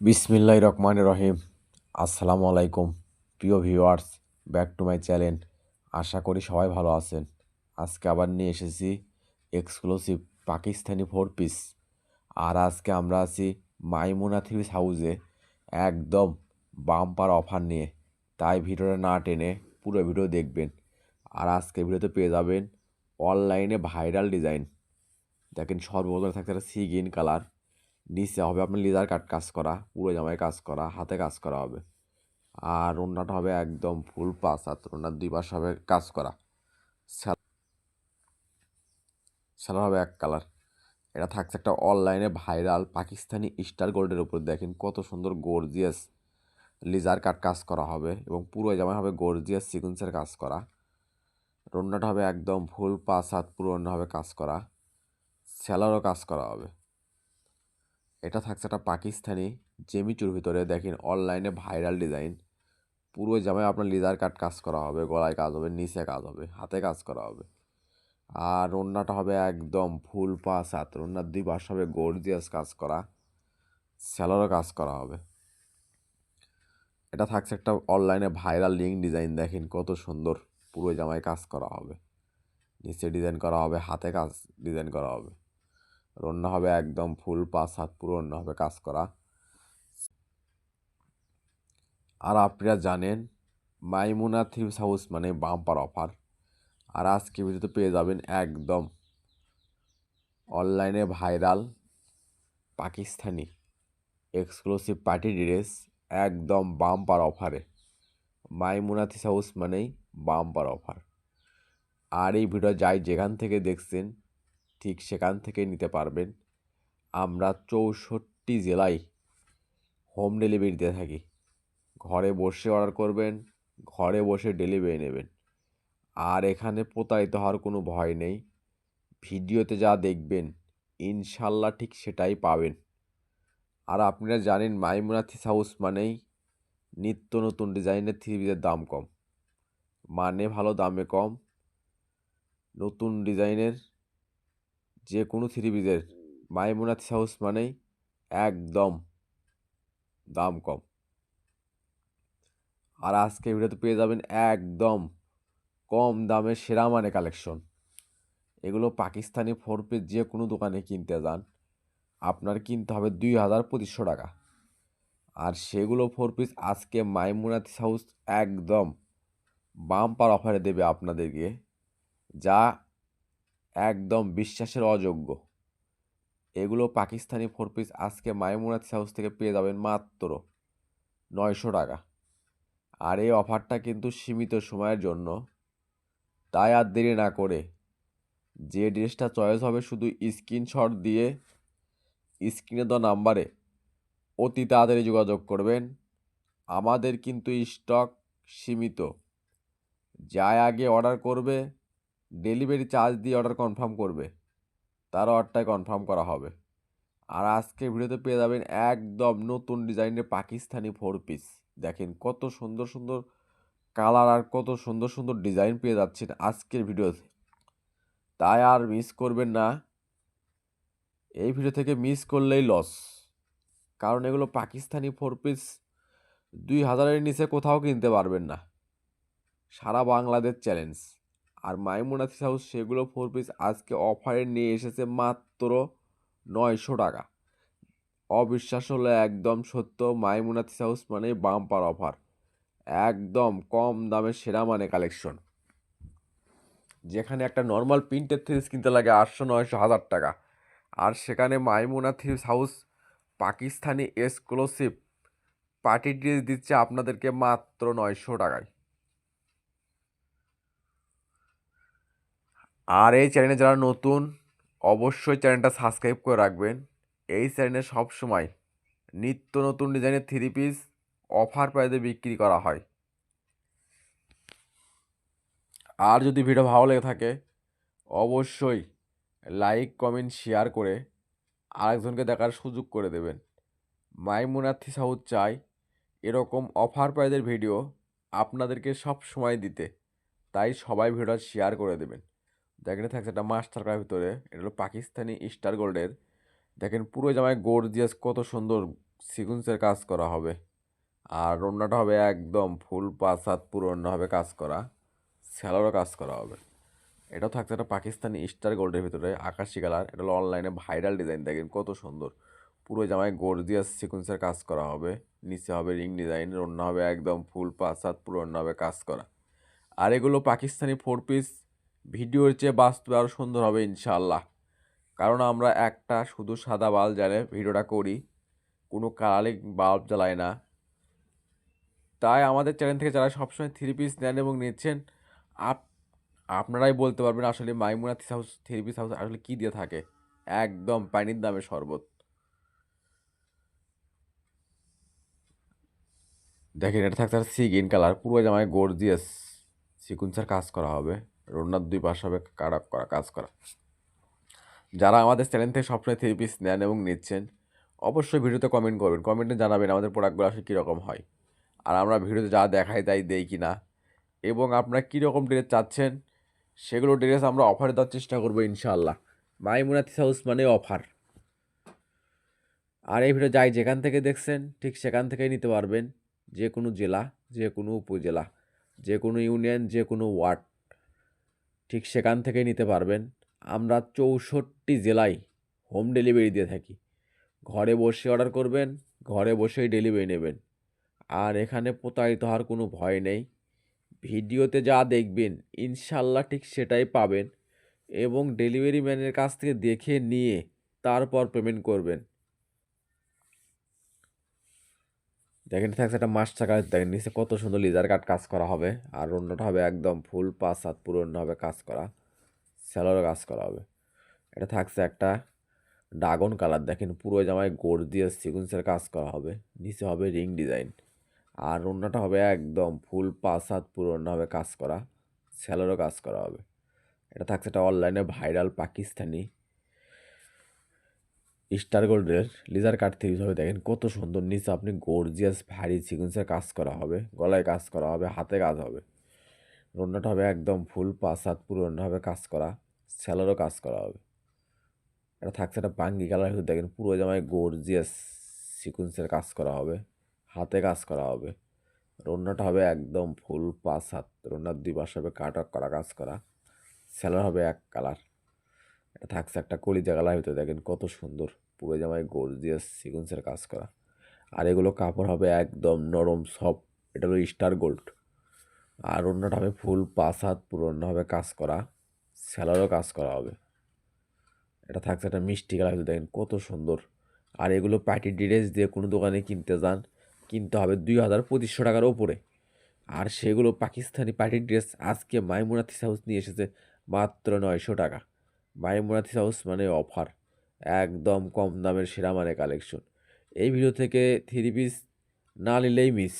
বিসমিল্লাহির রহমানির রহিম। আসসালামু আলাইকুম প্রিয় viewers, back to my channel. আশা করি সবাই ভালো আছেন। আজকে আবার নিয়ে এসেছি এক্সক্লুসিভ পাকিস্তানি ফোর পিস। আর আজকে আমরা আছি মাইমুনা থ্রি পিস হাউসে একদম বাম্পার অফার নিয়ে। তাই ভিডিওটা না টেনে পুরো ভিডিও দেখবেন। আর আজকে ভিডিওতে পেয়ে যাবেন অনলাইনে ভাইরাল ডিজাইন। দেখেন সর্বপ্রথমে থাকছে একটা সি গ্রিন কালার, নিচে হবে আপনার লেজার কাট কাজ করা, পুরো জামায় কাজ করা, হাতে কাজ করা হবে। আর ওড়নাটা হবে একদম ফুল পাঁচ হাত, ওড়নার দুই পাশ হবে কাজ করা। সালোয়ার হবে এক কালার। এটা থাকছে একটা অনলাইনে ভাইরাল পাকিস্তানি স্টার গোল্ডের উপর। দেখেন কত সুন্দর গর্জিয়াস লেজার কাট কাজ করা হবে এবং পুরো জামায় হবে গর্জিয়াস সিকুয়েন্সের কাজ করা। ওড়নাটা হবে একদম ফুল পাঁচ হাত, পুরো ওড়না হবে কাজ করা, স্যালোয়ারও কাজ করা হবে। এটা থাকছে একটা পাকিস্তানি জেমিচুর ভিতরে। দেখেন অনলাইনে ভাইরাল ডিজাইন, পুরো জামায় আপনার লেজার কাট কাজ করা হবে, গলায় কাজ হবে, নিচে কাজ হবে, হাতে কাজ করা হবে। আর ওড়নাটা হবে একদম ফুল পাঁচ হাত, ওড়নার দুই পাশ হবে গর্জিয়াস কাজ করা, স্যালোরও কাজ করা হবে। এটা থাকছে একটা অনলাইনে ভাইরাল লিঙ্ক ডিজাইন। দেখেন কত সুন্দর, পুরো জামায় কাজ করা হবে, নিচে ডিজাইন করা হবে, হাতে কাজ ডিজাইন করা হবে। ওড়না হবে একদম ফুল পাঁচ হাত, পুরো ওড়না হবে কাজ করা। আর আপনারা জানেন মাইমুনা থ্রি পিস হাউস মানে বাম্পার অফার। আর আজকে ভিডিওতে পেয়ে যাবেন একদম অনলাইনে viral Pakistani exclusive party dress, একদম বাম্পার অফারে। মাইমুনা থ্রি পিস হাউস মানেই বাম্পার অফার। আর এই ভিডিও যাই যেখান থেকে দেখছেন ঠিক সেখান থেকে নিতে পারবেন। আমরা 64 জেলায় হোম ডেলিভারি দিয়ে থাকি। ঘরে বসে অর্ডার করবেন, ঘরে বসে ডেলিভারি নেবেন। আর এখানে প্রতারিত হওয়ার কোনো ভয় নেই। ভিডিওতে যা দেখবেন ইনশাল্লাহ ঠিক সেটাই পাবেন। আর আপনারা জানেন মাইমুনা থ্রি হাউস মানেই নিত্য নতুন ডিজাইনের থ্রি পিসের দাম কম, মানে ভালো দামে কম। নতুন ডিজাইনের যে কোনো থ্রি পিসের মাইমুনা থ্রি হাউস মানেই একদম দাম কম। আর আজকে ভিডিওতে পেয়ে যাবেন একদম কম দামে সেরা মানে কালেকশন। এগুলো পাকিস্তানি ফোর পিস যে কোনো দোকানে কিনতে যান আপনার কিনতে হবে 2200 টাকা। আর সেগুলো ফোর পিস আজকে মাইমুনা থ্রি হাউস একদম বাম্পার অফারে দেবে আপনাদেরকে, যা একদম বিশ্বাসের অযোগ্য। এগুলো পাকিস্তানি ফোর পিস আজকে মাইমুনা থ্রি হাউস থেকে পেয়ে যাবেন মাত্র 900 টাকা। আর এই অফারটা কিন্তু সীমিত সময়ের জন্য। তাই আর দেরি না করে যে ড্রেসটা চয়েস হবে শুধু স্ক্রিনশট দিয়ে স্ক্রিনে দেওয়া নাম্বারে অতি তাড়াতাড়ি যোগাযোগ করবেন। আমাদের কিন্তু স্টক সীমিত। যাই আগে অর্ডার করবে, ডেলিভারি চার্জ দিয়ে অর্ডার কনফার্ম করবে, তার অর্ডারটাই কনফার্ম করা হবে। আর আজকে ভিডিওতে পেয়ে যাবেন একদম নতুন ডিজাইনের পাকিস্তানি ফোর পিস। দেখেন কত সুন্দর সুন্দর কালার আর কত সুন্দর সুন্দর ডিজাইন পেয়ে যাচ্ছেন আজকের ভিডিওতে। তাই আর মিস করবেন না। এই ভিডিও থেকে মিস করলেই লস, কারণ এগুলো পাকিস্তানি ফোর পিস 2000-এর নিচে কোথাও কিনতে পারবেন না, সারা বাংলাদেশ চ্যালেঞ্জ। আর মাইমুনা থ্রি হাউস সেগুলো ফোর পিস আজকে অফারে নিয়ে এসেছে মাত্র 900 টাকা। অবিশ্বাস হলো একদম সত্য, মাইমুনা থ্রি হাউস মানে বাম্পার অফার, একদম কম দামে সেরা মানে কালেকশন। যেখানে একটা নর্মাল প্রিন্টের থ্রি পিস কিনতে লাগে 800-900-1000 টাকা, আর সেখানে Maimuna three house Pakistani exclusive party dress দিচ্ছে আপনাদেরকে মাত্র 900 টাকায়। আর এই চ্যানেলে যারা নতুন অবশ্যই চ্যানেলটা সাবস্ক্রাইব করে রাখবেন। এই চ্যানেলে সবসময় নিত্য নতুন ডিজাইনের থ্রি পিস অফার প্রাইসে বিক্রি করা হয়। আর যদি ভিডিও ভালো লেগে থাকে অবশ্যই লাইক কমেন্ট শেয়ার করে আরেকজনকে দেখার সুযোগ করে দেবেন। মাইমুনা থ্রি হাউস চাই এরকম অফার প্রাইজের ভিডিও আপনাদেরকে সব সময় দিতে, তাই সবাই ভিডিওটা শেয়ার করে দেবেন। দেখেন থাকছে একটা মাস্টার কার্ডের ভিতরে, এটা হলো পাকিস্তানি স্টার গোল্ডের। দেখেন পুরো জামায় গর্জিয়াস কত সুন্দর সিকুয়েন্সের কাজ করা হবে। আর ওড়নাটা হবে একদম ফুল 5 হাত পুরো ওড়না হবে কাজ করা, স্যালোরও কাজ করা হবে। এটাও থাকছে একটা পাকিস্তানি স্টার গোল্ডের ভিতরে আকাশি কালার। এটা হলো অনলাইনে ভাইরাল ডিজাইন, দেখেন কত সুন্দর। পুরো জামায় গর্জিয়াস সিকুয়েন্সের কাজ করা হবে, নিচে হবে রিং ডিজাইন, ওড়না হবে একদম ফুল 5 হাত পুরো ওড়না হবে কাজ করা। আর এগুলো পাকিস্তানি 4 পিস, ভিডিওর চেয়ে বাস্তবে আরও সুন্দর হবে ইনশাআল্লাহ। কারণ আমরা একটা শুধু সাদা বাল্ব জ্বালে ভিডিওটা করি, কোনো কালারিং বাল্ব জ্বালাই না। তাই আমাদের চ্যানেল থেকে যারা সবসময় 3 পিস নেন এবং নিচ্ছেন, আপনারাই বলতে পারবেন আসলে মাইমুনা হাউস 3 পিস হাউস আসলে কী দিয়ে থাকে। একদম পানির দামে শরবত। দেখেন এটা থাকছে সি গ্রিন কালার, পুরো জামায় গর্জিয়াস সিকুয়েন্সের কাজ করা হবে, রোনার 2 পাশ হবে কাটা করা কাজ করা। যারা আমাদের চ্যানেল থেকে সবসময় 3 পিস নেন এবং নিচ্ছেন, অবশ্যই ভিডিওতে কমেন্ট করবেন, কমেন্টে জানাবেন আমাদের প্রোডাক্টগুলো আসলে কীরকম হয়, আর আমরা ভিডিওতে যা দেখাই তাই দেই কি না, এবং আপনারা কীরকম ড্রেস চাচ্ছেন সেগুলো ড্রেস আমরা অফারে দেওয়ার চেষ্টা করবো ইনশাআল্লাহ। মাইমুনা হাউস মানে অফার। আর এই ভিডিও যাই যেখান থেকে দেখছেন ঠিক সেখান থেকেই নিতে পারবেন, যে কোনো জেলা, যে কোনো উপজেলা, যে কোনো ইউনিয়ন, যে কোনো ওয়ার্ড, ঠিক সেখান থেকেই নিতে পারবেন। আমরা 64 জেলায় হোম ডেলিভারি দিয়ে থাকি। ঘরে বসে অর্ডার করবেন, ঘরে বসেই ডেলিভারি নেবেন। আর এখানে প্রতারিত হওয়ার কোনো ভয় নেই। ভিডিওতে যা দেখবেন ইনশাল্লাহ ঠিক সেটাই পাবেন, এবং ডেলিভারি ম্যানের কাছ থেকে দেখে নিয়ে তারপর পেমেন্ট করবেন। দেখেন থাকছে একটা মাস্টার কার্ড, দেখেন নিচে কত সুন্দর লেজার কাট কাজ করা হবে। আর অন্যটা হবে একদম ফুল 5 হাত পুরো অন্য হবে কাজ করা, স্যালোরও কাজ করা হবে। এটা থাকছে একটা ড্রাগন কালার, দেখেন পুরো জামায় গর্জিয়াস সিকুয়েন্সের কাজ করা হবে, নিচে হবে রিং ডিজাইন। আর অন্যটা হবে একদম ফুল 5 হাত পুরো অন্য হবে কাজ করা, স্যালোরও কাজ করা হবে। এটা থাকছে একটা অনলাইনে ভাইরাল পাকিস্তানি স্টার গোল্ডের লেজার কাট থেকে হবে, দেখেন কত সুন্দর। নিচে আপনি গর্জিয়াস ভারী সিকুয়েন্সের কাজ করা হবে, গলায় কাজ করা হবে, হাতে কাজ হবে। ওড়নাটা হবে একদম ফুল 5 হাত পুরো ওড়না হবে কাজ করা, স্যালোরও কাজ করা হবে। এটা থাকছে একটা বাঙ্গি কালার, দেখেন পুরো জামায় গর্জিয়াস সিকুয়েন্সের কাজ করা হবে, হাতে কাজ করা হবে। ওড়নাটা হবে একদম ফুল 5 হাত, ওড়নার 2 পাশ হবে কাট করা কাজ করা, স্যালোর হবে এক কালার। এটা থাকছে একটা কলিজা কালার ভিতরে, দেখেন কত সুন্দর, পুরো জামায় গর্জিয়াস সিকুয়েন্সের কাজ করা। আর এগুলো কাপড় হবে একদম নরম সফট, এটা হলো স্টার গোল্ড। আর অন্যটা হবে ফুল 5 হাত পুরো অন্য হবে কাজ করা, স্যালোরও কাজ করা হবে। এটা থাকছে একটা মিষ্টি কালার, দেখেন কত সুন্দর। আর এগুলো পার্টি ড্রেস দিয়ে কোনো দোকানে কিনতে যান, কিনতে হবে 2200 টাকার ওপরে। আর সেগুলো পাকিস্তানি পার্টি ড্রেস আজকে মাইমুনা হাউস নিয়ে এসেছে মাত্র 900 টাকা। মাইমুনা হাউস মানে অফার, একদম কম দামের সেরা মানে কালেকশন। এই ভিডিও থেকে 3 পিস না নিলেই মিস,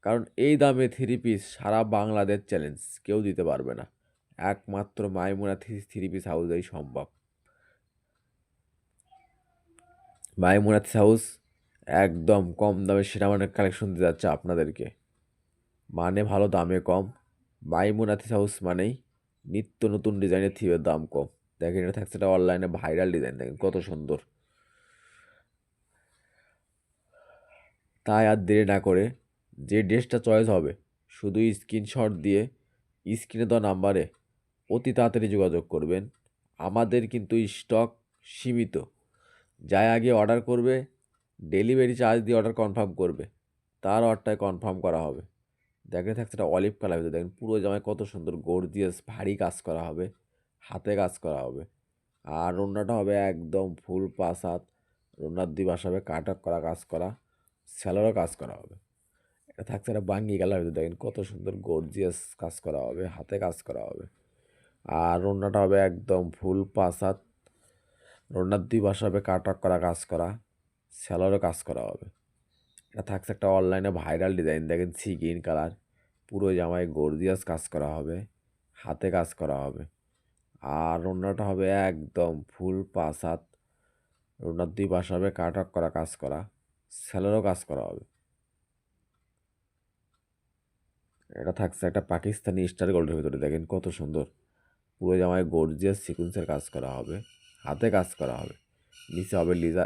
কারণ এই দামে 3 পিস সারা বাংলাদেশ চ্যালেঞ্জ কেউ দিতে পারবে না, একমাত্র মাইমুনা 3 পিস হাউসেই সম্ভব। মাইমুনা হাউস একদম কম দামে সেরা মানের কালেকশন দিতে যাচ্ছে আপনাদেরকে, মানে ভালো দামে কম। মাইমুনা হাউস মানেই নিত্য নতুন ডিজাইনের থিমের দাম কম। দেখেন এটা থাকছে একটা অনলাইনে ভাইরাল ডিজাইন, দেখেন কত সুন্দর। তাই আর দেরি না করে যে ড্রেসটা চয়েস হবে শুধু স্ক্রিনশট দিয়ে স্ক্রিনে দেওয়া নাম্বারে অতি তাড়াতাড়ি যোগাযোগ করবেন। আমাদের কিন্তু স্টক সীমিত, যাই আগে অর্ডার করবে ডেলিভারি চার্জ দিয়ে অর্ডার কনফার্ম করবে, তার অর্ডারটাই কনফার্ম করা হবে। দেখে থাকছে একটা অলিভ কালার, দেখেন পুরো জামায় কত সুন্দর গর্জিয়াস ভারী কাজ করা হবে, হাতে কাজ করা হবে। আর ওড়নাটা হবে একদম ফুল 5 হাত, ওড়নার 2 পাশ হবে কাট করা কাজ করা, স্যালোরও কাজ করা হবে। এটা থাকছে একটা বাঙ্গি কালার, দেখেন কত সুন্দর গর্জিয়াস কাজ করা হবে, হাতে কাজ করা হবে। আর ওড়নাটা হবে একদম ফুল 5 হাত, ওড়নার 2 পাশ হবে কাট করা কাজ করা, স্যালোরও কাজ করা হবে। এটা থাকছে একটা অনলাইনে ভাইরাল ডিজাইন, দেখেন সি গ্রিন কালার, পুরো জামায় গর্জিয়াস কাজ করা হবে, হাতে কাজ করা হবে। আর ওড়নাটা হবে একদম ফুল 5 হাত, ওড়নার 2 পাশ হবে কাট করা কাজ করা, স্যালোরও কাজ করা হবে। এটা থাকছে একটা পাকিস্তানি স্টার গোল্ডের ভিতরে, দেখেন কত সুন্দর, পুরো জামায় গর্জিয়াস সিকুয়েন্সের কাজ করা হবে, হাতে কাজ করা হবে, নিচে হবে লিজা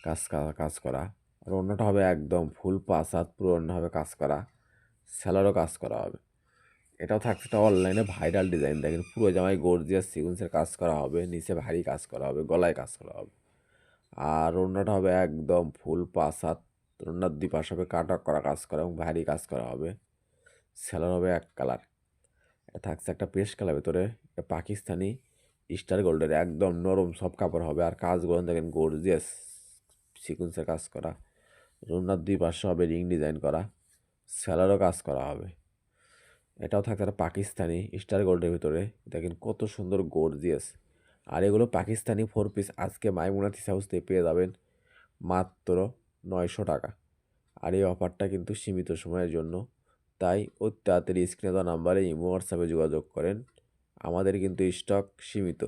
কাজ কাজ করা। আর অন্যটা হবে একদম ফুল 5 হাত পুরো অন্য হবে কাজ করা, স্যালোরও কাজ করা হবে। এটাও থাকছে একটা অনলাইনে ভাইরাল ডিজাইন, দেখেন পুরো জামায় গর্জিয়াস সিকুয়েন্সের কাজ করা হবে, নিচে ভারী কাজ করা হবে, গলায় কাজ করা হবে। আর অন্যটা হবে একদম ফুল 5 হাত, ওড়নার দুই পাশ হবে কাট করা কাজ করা এবং ভারী কাজ করা হবে। স্যালোর হবে এক কালার। এটা থাকছে একটা পেস্ট কালার ভেতরে, এটা পাকিস্তানি স্টার গোল্ডের একদম নরম সব কাপড় হবে। আর কাজগুলো দেখেন গর্জিয়াস সিকুয়েন্সের কাজ করা, ওড়নার দুই পাশে হবে রিং ডিজাইন করা, স্যালোরও কাজ করা হবে। এটাও থাকছে একটা পাকিস্তানি স্টার গোল্ডের ভিতরে, দেখেন কত সুন্দর গর্জিয়াস। আর এগুলো পাকিস্তানি 4 পিস আজকে মাইমুনা থ্রি হাউসতে পেয়ে যাবেন মাত্র 900 টাকা। আর এই অফারটা কিন্তু সীমিত সময়ের জন্য, তাই অতি তাড়াতাড়ি স্ক্রিনে দেওয়া নাম্বারে ইমো হোয়াটসঅ্যাপে যোগাযোগ করেন, আমাদের কিন্তু স্টক সীমিত।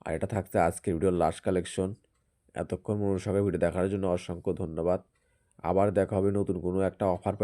আর এটা থাকছে আজকের ভিডিওর লাস্ট কালেকশন। এতক্ষণ মনোযোগ সহকারে ভিডিও দেখার জন্য অসংখ্য ধন্যবাদ। আবার দেখা হবে নতুন কোনো একটা অফার